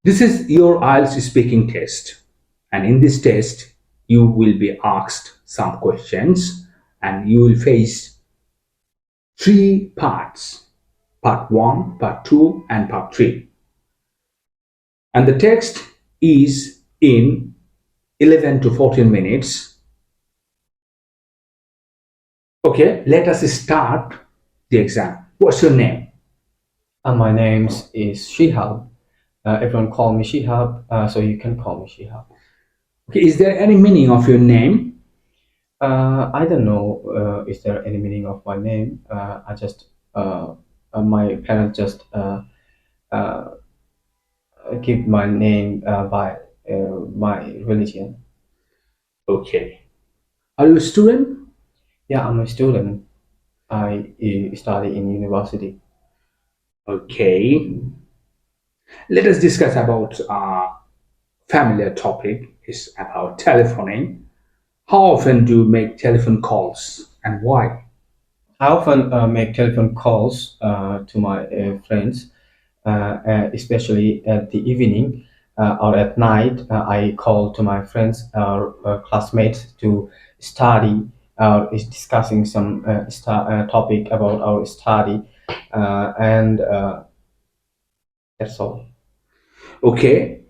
This is your IELTS speaking test, and in this test, you will be asked some questions, and you will face three parts: part 1, part 2, and part 3. And the text is in 11 to 14 minutes. Okay, let us start the exam. What's your name? My name is Shihab. Everyone call me Shihab, so you can call me Shihab. Okay, is there any meaning of your name? I don't know. Is there any meaning of my name? My parents just uh, give my name by my religion. Okay. Are you a student? Yeah, I'm a student. I study in university. Okay. Let us discuss about our familiar topic is about telephoning. How often do you make telephone calls and why? I often make telephone calls to my friends, especially at the evening or at night. I call to my friends or classmates to study or is discussing some topic about our study, and that's all. Okay.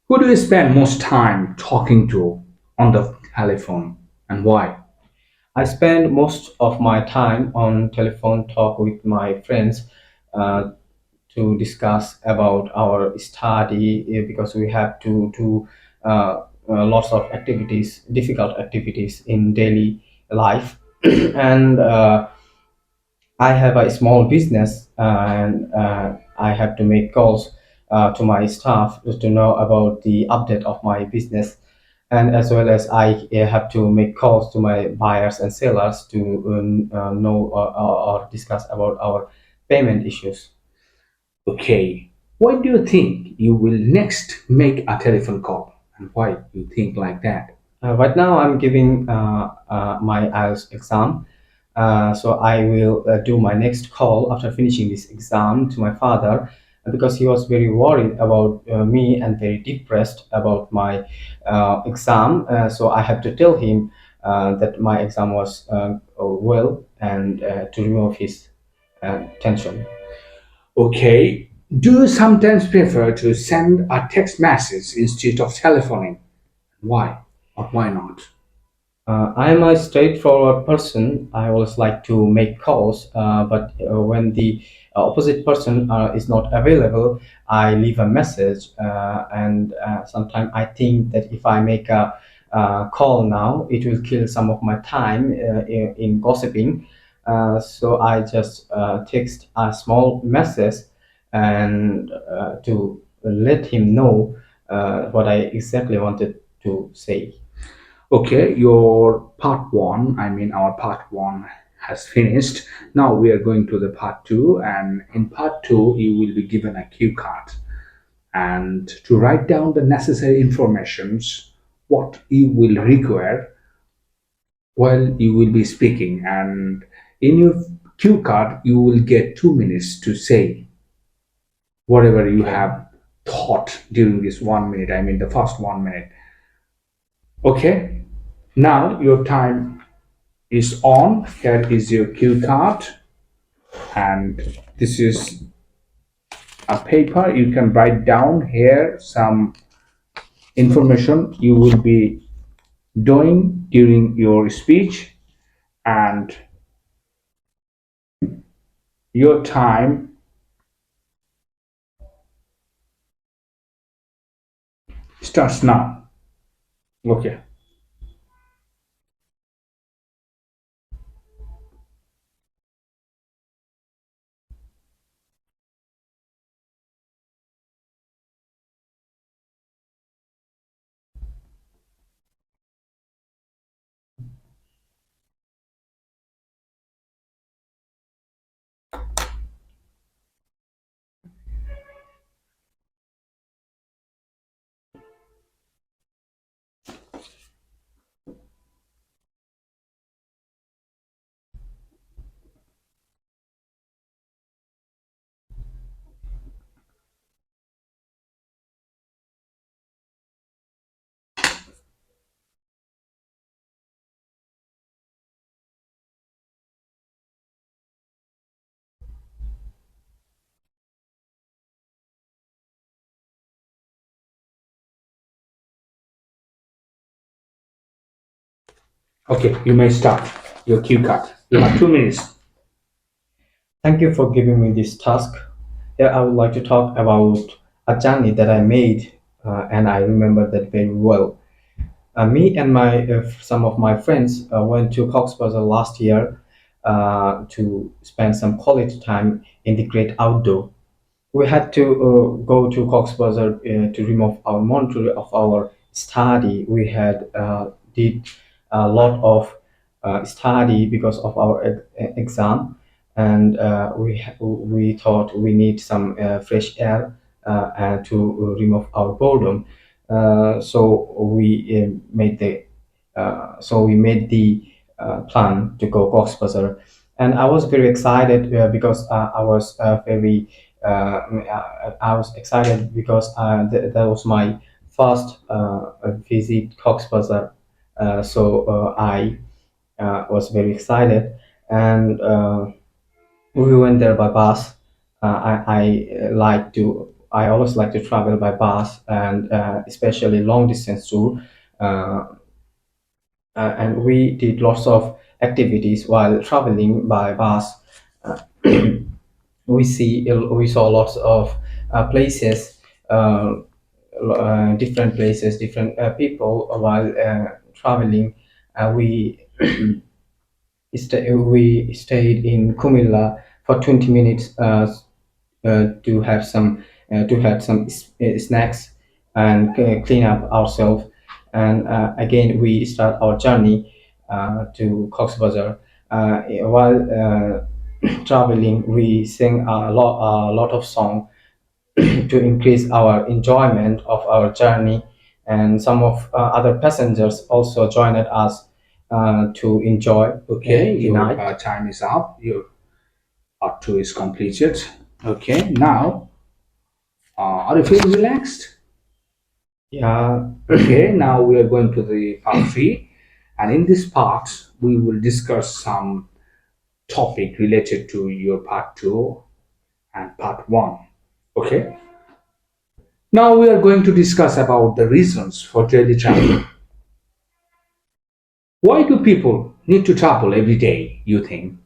Who do you spend most time talking to on the telephone and why? I spend most of my time on telephone talk with my friends uh, to discuss about our study because we have to do lots of activities, difficult activities in daily life, and I have a small business and I have to make calls to my staff to know about the update of my business, and as well as I have to make calls to my buyers and sellers to know or discuss about our payment issues. Okay. Why do you think you will next make a telephone call and why you think like that? Right now, I'm giving my IELTS exam. So I will do my next call after finishing this exam to my father because he was very worried about me and very depressed about my exam. So I have to tell him that my exam was well and to remove his tension. Okay. Do you sometimes prefer to send a text message instead of telephoning? Why or why not? I am a straightforward person. I always like to make calls, but when the opposite person is not available, I leave a message. And sometimes I think that if I make a call now, it will kill some of my time in gossiping. So I just text a small message and to let him know what I exactly wanted to say. Okay, your part one, I mean, our part one has finished. Now we are going to the part two, and in part two, you will be given a cue card and to write down the necessary informations what you will require while you will be speaking. And in your cue card, you will get 2 minutes to say whatever you Okay. have thought during this 1 minute, I mean, the first 1 minute. Okay, now your time is on. Here is your cue card, and this is a paper. You can write down here some information you will be doing during your speech, and your time starts now. Okay. Okay, you may start your cue card. You have 2 minutes. Thank you for giving me this task. Here, I would like to talk about a journey that I made, and I remember that very well. Me and my some of my friends went to Cox's Bazar last year to spend some quality time in the great outdoor. We had to go to Cox's Bazar to remove our monitoring of our study. We had did a lot of study because of our exam, and we thought we need some fresh air and to remove our boredom. So we made the plan to go Cox's Bazar, and I was very excited because I was excited because that was my first visit Cox's Bazar. I was very excited, and we went there by bus. I always like to travel by bus, and especially long distance tour. Uh, and we did lots of activities while traveling by bus. Uh, we saw lots of places, different places, different people while traveling. We stayed in Kumilla for 20 minutes to have some snacks and clean up ourselves. And again, we start our journey to Cox's Bazar. While traveling, we sing a lot of song to increase our enjoyment of our journey. And some of other passengers also joined us to enjoy Okay, the your night. time is up. Your part two is completed. Okay, now are you feeling relaxed? Yeah, Okay, now we are going to the part three, and in this part we will discuss some topic related to your part two and part one. Okay, now we are going to discuss about the reasons for daily travel. Why do people need to travel every day? You think?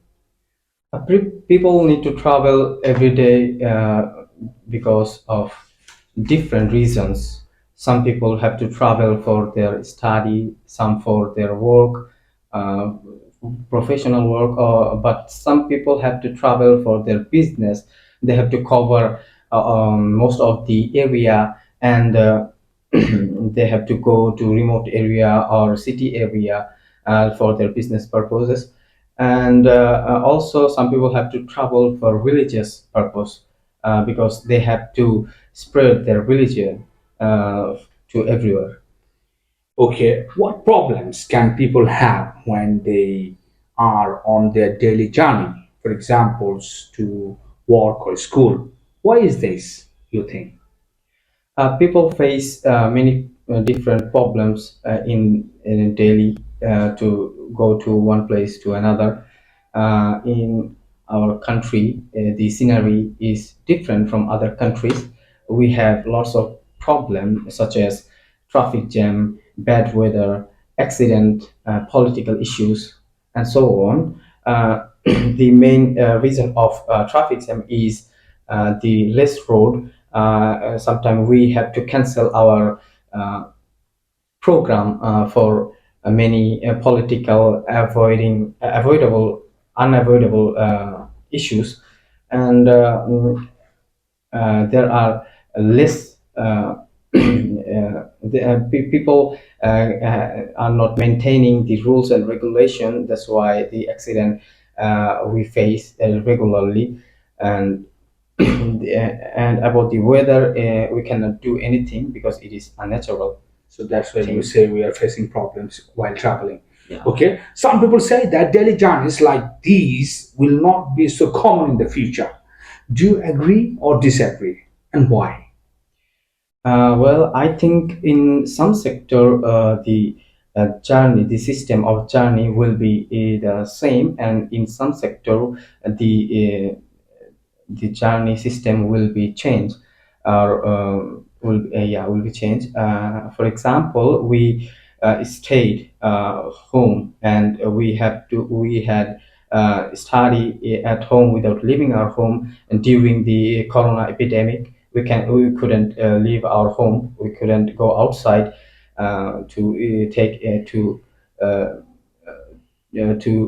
people need to travel every day because of different reasons. Some people have to travel for their study, some for their work, uh, professional work, but some people have to travel for their business. They have to cover most of the area, and they have to go to remote area or city area for their business purposes. And also some people have to travel for religious purpose because they have to spread their religion uh, to everywhere. Okay, what problems can people have when they are on their daily journey? For examples, to work or school. Why is this? You think? People face many different problems in daily to go to one place to another. In our country, the scenery is different from other countries. We have lots of problems such as traffic jam, bad weather, accident, political issues, and so on. The main reason of traffic jam is the less road. Sometimes we have to cancel our program for many political avoidable unavoidable issues, and there are less people are not maintaining the rules and regulation. That's why the accident we face regularly. And and about the weather, we cannot do anything because it is unnatural So that's why you thing. say we are facing problems while traveling. Yeah. Okay, some people say that daily journeys like these will not be so common in the future. Do you agree or disagree? And why? Well, I think in some sector, the system of journey will be the same, and in some sector, the journey system will be changed, or will be changed. For example, we stayed home, and we had study at home without leaving our home. And during the corona epidemic, we couldn't leave our home. We couldn't go outside to take to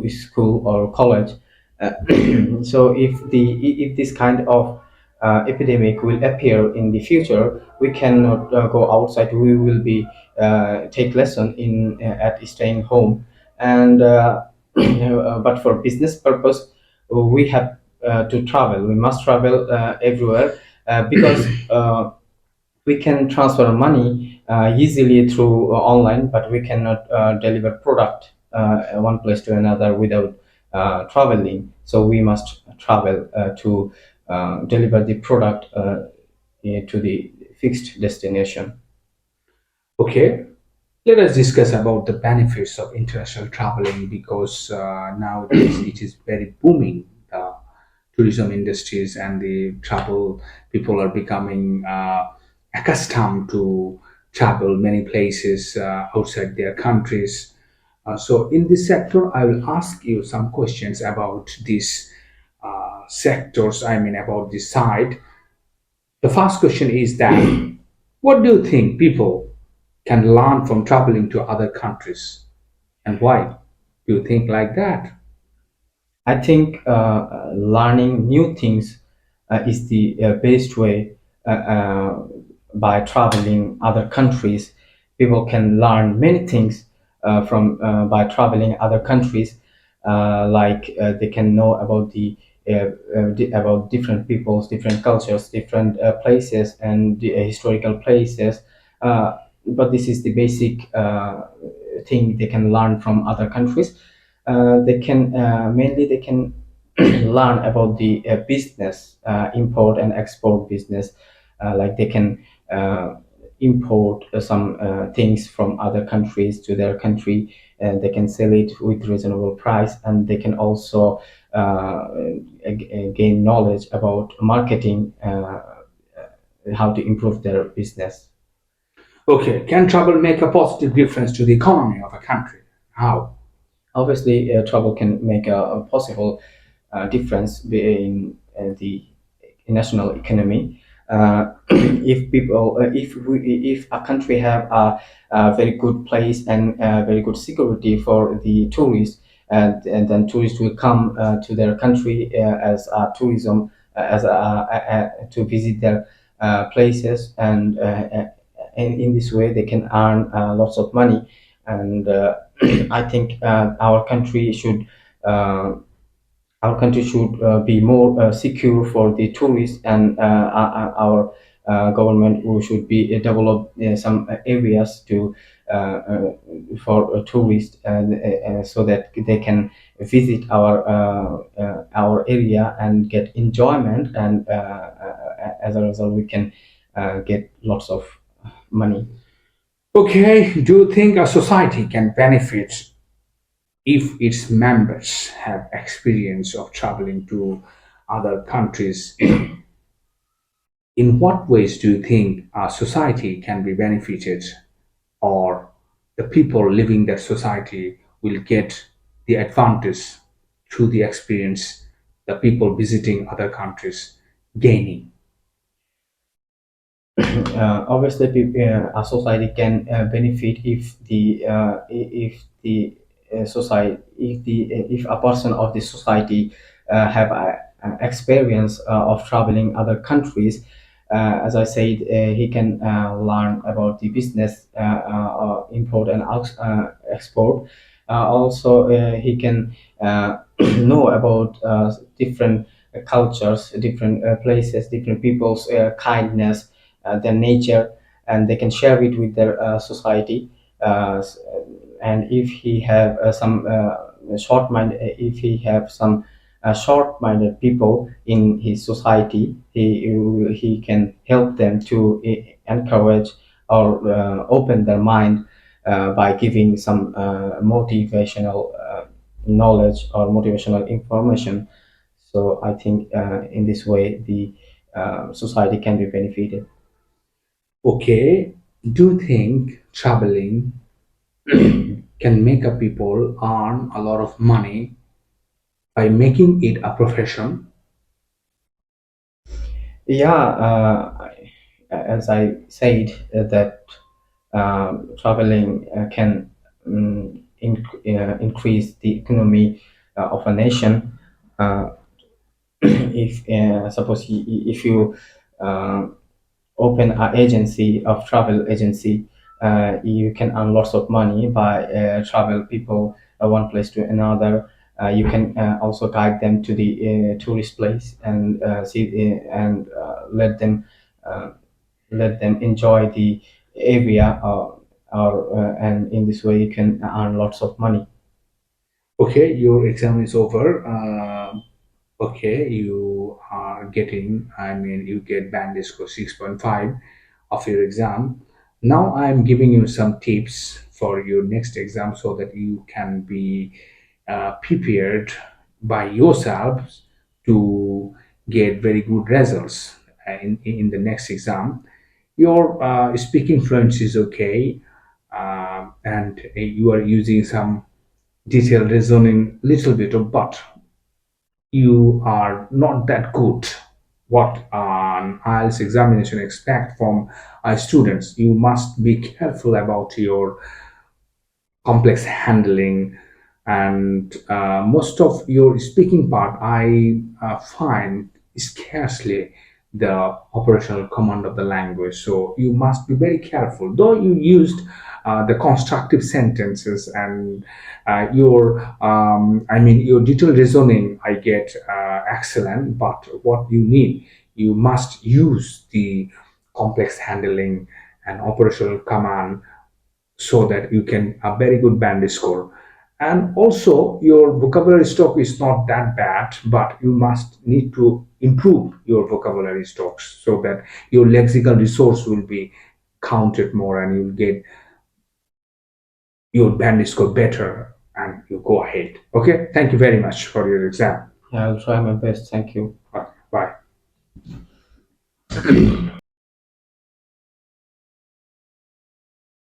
school or college. Uh, so if this kind of epidemic will appear in the future, we cannot go outside. We will be take lesson in at staying home. And but for business purpose, we have to travel. We must travel everywhere because we can transfer money easily through online, but we cannot deliver product one place to another without traveling. So we must travel to deliver the product to the fixed destination. Okay, let us discuss about the benefits of international traveling because nowadays it is very booming. The tourism industries and the travel people are becoming accustomed to travel many places outside their countries. So, in this sector, I will ask you some questions about these sectors. I mean, about this side. The first question is that what do you think people can learn from traveling to other countries, and why do you think like that? I think learning new things is the best way by traveling other countries. People can learn many things from by traveling other countries, like they can know about about different peoples, different cultures, different places, and the historical places. Uh, but this is the basic thing they can learn from other countries. They can mainly they can learn about the business, import and export business. Like they can import some things from other countries to their country, and they can sell it with reasonable price. And they can also gain knowledge about marketing, how to improve their business. Okay, can travel make a positive difference to the economy of a country? How? Obviously, travel can make a possible difference in the national economy. If people, if a country have a very good place and very good security for the tourists, and then tourists will come to their country as a tourism, to visit their places, and in this way they can earn lots of money. And I think uh, our country should be more secure for the tourists. And our government who should be develop some areas to for tourists, and so that they can visit our area and get enjoyment. And as a result, we can get lots of money. Okay, do you think a society can benefit if its members have experience of traveling to other countries? In what ways do you think a society can be benefited, or the people living that society will get the advantage through the experience the people visiting other countries gaining? Obviously, a society can benefit if the society if a person of the society have a experience of traveling other countries. As I said, he can learn about the business, import and export. Also, he can know about different cultures, different places, different people's kindness, their nature, and they can share it with their society. And if he have some short mind if he have some short-minded people in his society, he can help them to encourage or open their mind by giving some motivational knowledge or motivational information. So I think in this way the society can be benefited. Okay, do you think traveling can make a people earn a lot of money by making it a profession. Yeah, as I said, that traveling can increase the economy of a nation. Uh, if suppose if you uh, open an agency of travel agency, you can earn lots of money by travel people one place to another. You can also guide them to the tourist place and see and uh, let them enjoy the area, and in this way you can earn lots of money. Okay, your exam is over. Okay, you are getting, I mean, you get band score 6.5 of your exam. Now I'm giving you some tips for your next exam so that you can be prepared by yourself to get very good results in the next exam. Your speaking fluency is okay, and you are using some detailed reasoning little bit of, but you are not that good. What an IELTS examination expect from students? You must be careful about your complex handling, and most of your speaking part I find scarcely the operational command of the language, so you must be very careful. Though you used the constructive sentences and your I mean your detailed reasoning, I get excellent, but what you need, you must use the complex handling and operational command so that you can a very good band score. And also your vocabulary stock is not that bad, but you must need to improve your vocabulary stocks so that your lexical resource will be counted more and you'll get your band score better and you go ahead. Okay, thank you very much for your exam. Yeah, I'll try my best. Thank you. Bye. Bye.